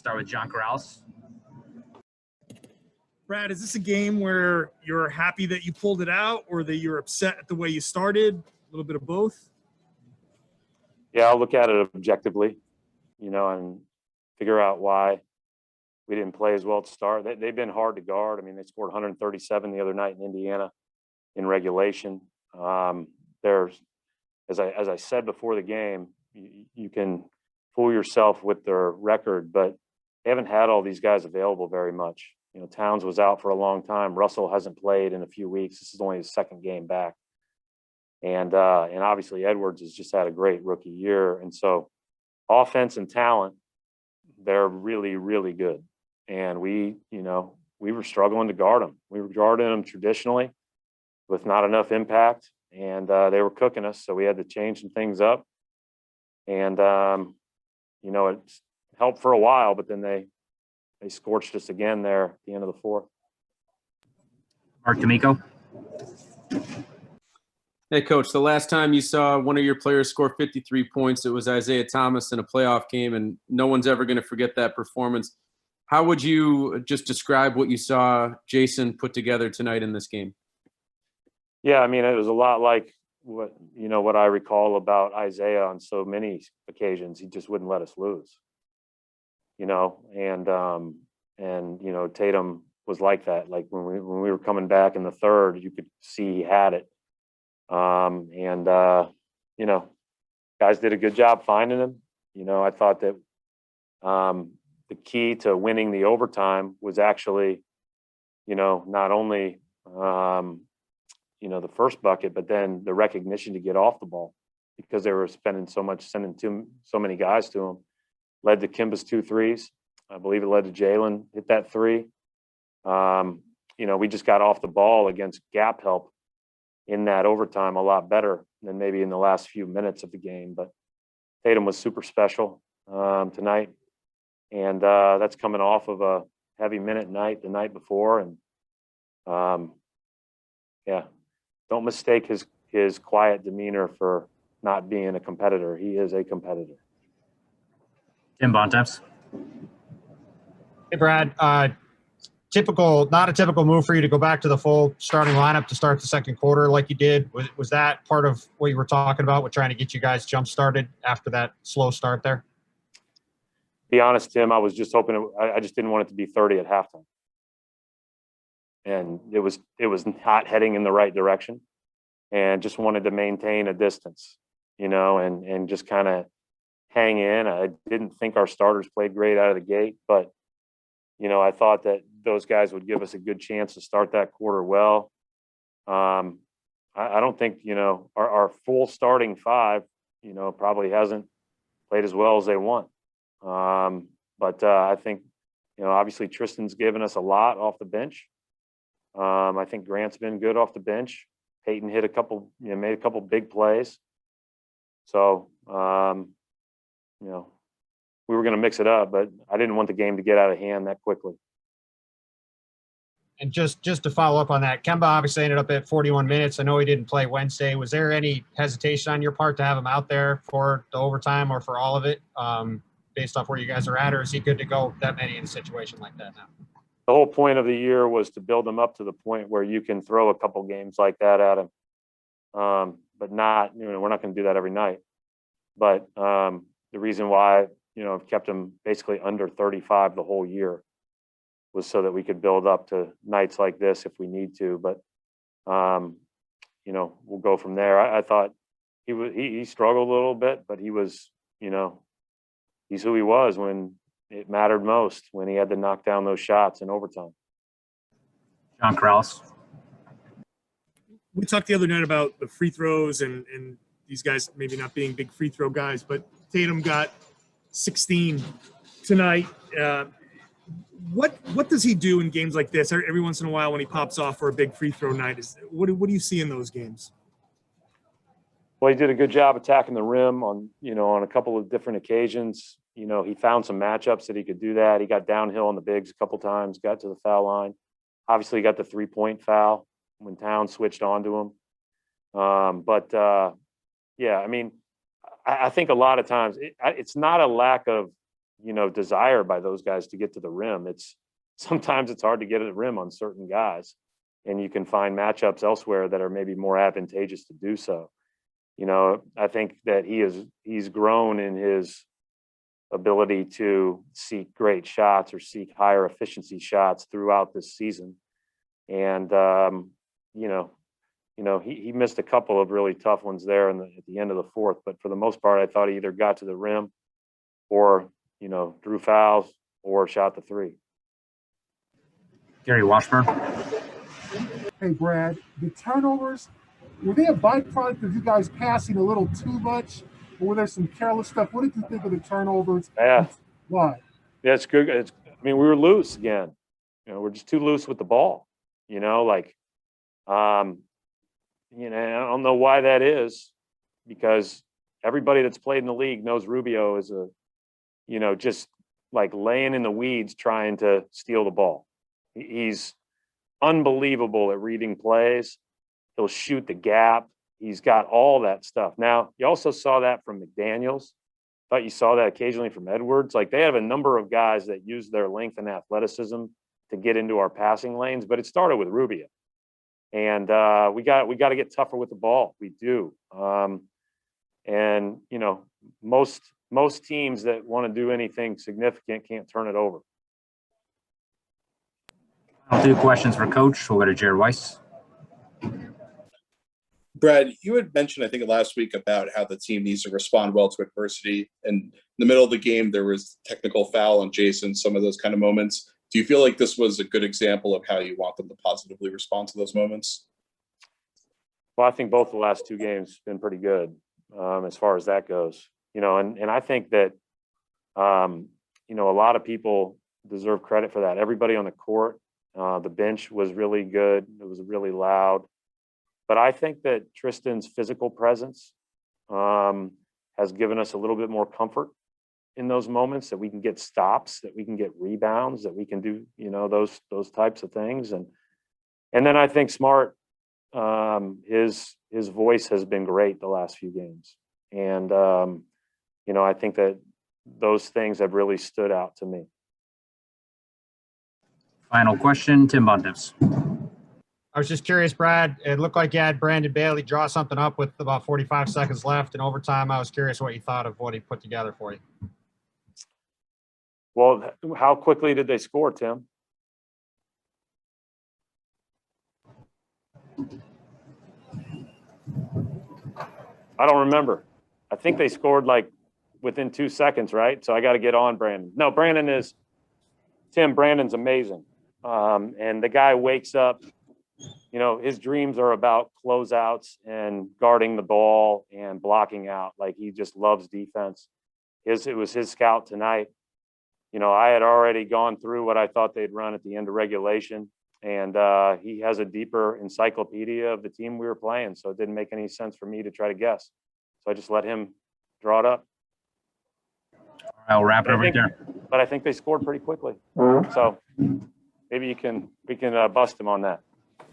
start with John Corrales. Brad, is this a game where you're happy that you pulled it out or that you're upset at the way you started? A little bit of both? Yeah, I'll look at it objectively, and figure out why we didn't play as well to start. They've been hard to guard. I mean, they scored 137 the other night in Indiana in regulation. There's, as I said before the game, you can fool yourself with their record, but they haven't had all these guys available very much. Towns was out for a long time. Russell hasn't played in a few weeks. This is only his second game back. And obviously Edwards has just had a great rookie year. And so offense and talent, they're really, really good. And we were struggling to guard them. We were guarding them traditionally with not enough impact, and they were cooking us. So we had to change some things up. And, it helped for a while, but then they scorched us again there at the end of the fourth. Mark D'Amico. Hey, Coach, the last time you saw one of your players score 53 points, it was Isaiah Thomas in a playoff game, and no one's ever going to forget that performance. How would you just describe what you saw Jayson put together tonight in this game? Yeah, I mean, it was a lot like what I recall about Isaiah on so many occasions. He just wouldn't let us lose. Tatum was like that. Like when we were coming back in the third, you could see he had it. Guys did a good job finding him. I thought that the key to winning the overtime was actually, not only, the first bucket, but then the recognition to get off the ball because they were sending so many guys to him. Led to Kemba's 2 threes. I believe it led to Jalen hit that 3. We just got off the ball against gap help in that overtime a lot better than maybe in the last few minutes of the game. But Tatum was super special tonight. And that's coming off of a heavy minute night the night before. And don't mistake his quiet demeanor for not being a competitor. He is a competitor. Tim Bontemps. Hey, Brad. Not a typical move for you to go back to the full starting lineup to start the second quarter like you did. Was that part of what you were talking about with trying to get you guys jump started after that slow start there? Be honest, Tim, I was just hoping I just didn't want it to be 30 at halftime. And it was not heading in the right direction, and just wanted to maintain a distance, and just kind of hang in. I didn't think our starters played great out of the gate, but I thought that those guys would give us a good chance to start that quarter well. I don't think our full starting 5 probably hasn't played as well as they want. But I think obviously Tristan's given us a lot off the bench. I think Grant's been good off the bench. Peyton hit made a couple big plays. So we were going to mix it up, but I didn't want the game to get out of hand that quickly. And just to follow up on that, Kemba obviously ended up at 41 minutes. I know he didn't play Wednesday. Was there any hesitation on your part to have him out there for the overtime or for all of it, based off where you guys are at, or is he good to go that many in a situation like that now? The whole point of the year was to build him up to the point where you can throw a couple games like that at him. But not, we're not going to do that every night. But the reason why, I've kept him basically under 35 the whole year was so that we could build up to nights like this if we need to. But, we'll go from there. I thought he struggled a little bit, but he was, he's who he was when it mattered most, when he had to knock down those shots in overtime. John Corrales. We talked the other night about the free throws and these guys maybe not being big free throw guys, but Tatum got 16 tonight. What does he do in games like this? Every once in a while when he pops off for a big free throw night, what do you see in those games? Well, he did a good job attacking the rim on a couple of different occasions. He found some matchups that he could do that. He got downhill on the bigs a couple times, got to the foul line. Obviously, he got the 3-point foul when Towns switched onto him. I mean, I think a lot of times it's not a lack of desire by those guys to get to the rim. Sometimes it's hard to get at the rim on certain guys, and you can find matchups elsewhere that are maybe more advantageous to do so. I think that he's grown in his ability to seek great shots or seek higher efficiency shots throughout this season. And, he missed a couple of really tough ones there at the end of the fourth, but for the most part, I thought he either got to the rim or, drew fouls or shot the three. Gary Washburn. Hey, Brad, the turnovers, were they a byproduct of you guys passing a little too much, or were there some careless stuff? What did you think of the turnovers? Yeah. Why? Yeah, it's good. We were loose again. We're just too loose with the ball. I don't know why that is, because everybody that's played in the league knows Rubio is just like laying in the weeds trying to steal the ball. He's unbelievable at reading plays. He'll shoot the gap. He's got all that stuff. Now, you also saw that from McDaniels. Thought you saw that occasionally from Edwards. Like, they have a number of guys that use their length and athleticism to get into our passing lanes, but it started with Rubio. And we got to get tougher with the ball. We do. Most teams that want to do anything significant can't turn it over. I'll do questions for Coach. We'll go to Jared Weiss. Brad, you had mentioned, I think last week, about how the team needs to respond well to adversity. And in the middle of the game, there was technical foul on Jayson, some of those kind of moments. Do you feel like this was a good example of how you want them to positively respond to those moments? Well, I think both the last two games have been pretty good as far as that goes. And I think that, a lot of people deserve credit for that. Everybody on the court, the bench was really good. It was really loud. But I think that Tristan's physical presence has given us a little bit more comfort in those moments, that we can get stops, that we can get rebounds, that we can do, those types of things. And then I think Smart, his voice has been great the last few games. And, I think that those things have really stood out to me. Final question, Tim Bontemps. I was just curious, Brad. It looked like you had Brandon Bailey draw something up with about 45 seconds left in overtime. I was curious what you thought of what he put together for you. Well, how quickly did they score, Tim? I don't remember. I think they scored like within 2 seconds, right? So I got to get on Brandon. No, Brandon's amazing. And the guy wakes up, his dreams are about closeouts and guarding the ball and blocking out. Like, he just loves defense. It was his scout tonight. I had already gone through what I thought they'd run at the end of regulation. And he has a deeper encyclopedia of the team we were playing. So it didn't make any sense for me to try to guess. So I just let him draw it up. I'll wrap it up right there. But I think they scored pretty quickly. So maybe we can bust him on that.